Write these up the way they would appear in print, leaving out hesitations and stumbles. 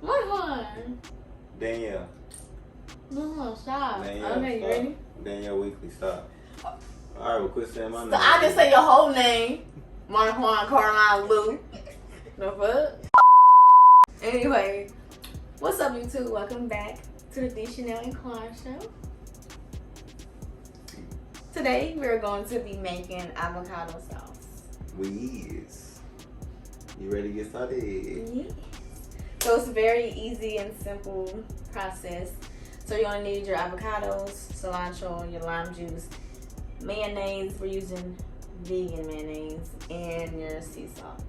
What one? Danielle. No, stop. Danielle, Okay, you ready? Danielle Weekly, stop. Alright, well, quit saying my name. So I didn't say your whole name. Marjuan Carmine Lou. No fuck. Anyway, what's up, YouTube? Welcome back to the D.Chanel and Klein Show. Today we're going to be making avocado sauce. Weez. You ready to get started? Yes. So it's a very easy and simple process. So you're gonna need your avocados, cilantro, your lime juice, mayonnaise. We're using vegan mayonnaise, and your sea salt.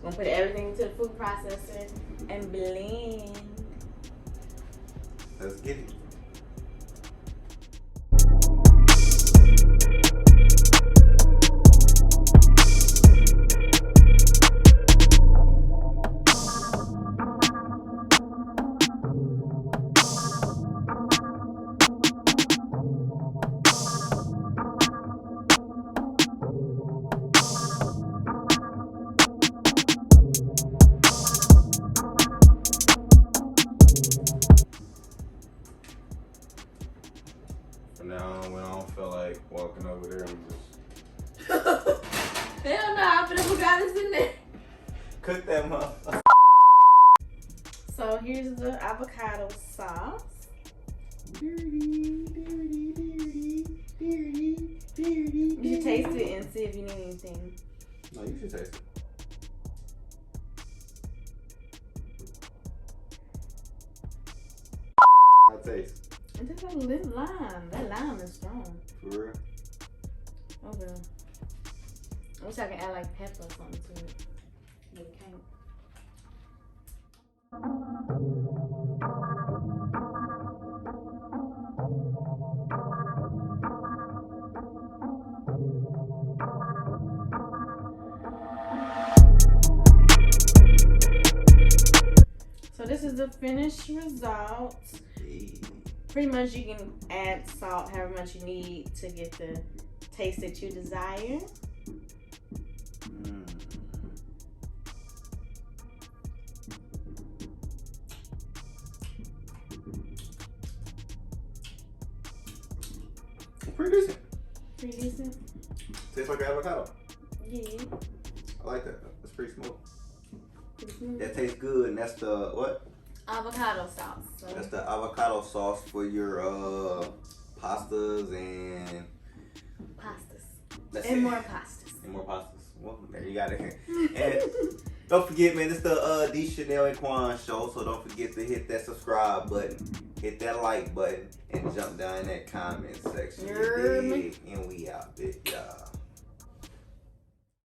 We're gonna put everything into the food processor and blend. Let's get it. From now on, when I don't feel like walking over there, I'm just Hell no, I put avocados in there. cook that motherfucker. So here's the avocado sauce. You should taste it and see if you need anything. No, you should taste it. I'll taste. It tastes like a little lime. That lime is strong. For real? Okay. I wish I could add like pepper or something to it. But we can't. So this is the finished result. Pretty much you can add salt however much you need to get the taste that you desire. Pretty decent. Pretty decent. Tastes like avocado. Yeah. I like that. That's pretty smooth. Pretty smooth. That tastes good, and that's the what? Avocado sauce. So. That's the avocado sauce for your pastas and Pastas. And more pastas. And more pastas. Well, there you got it. And don't forget, man, it's the D.Chanel and Quan show, so don't forget to hit that subscribe button, hit that like button, and jump down in that comment section. Yeah. And we out there, y'all.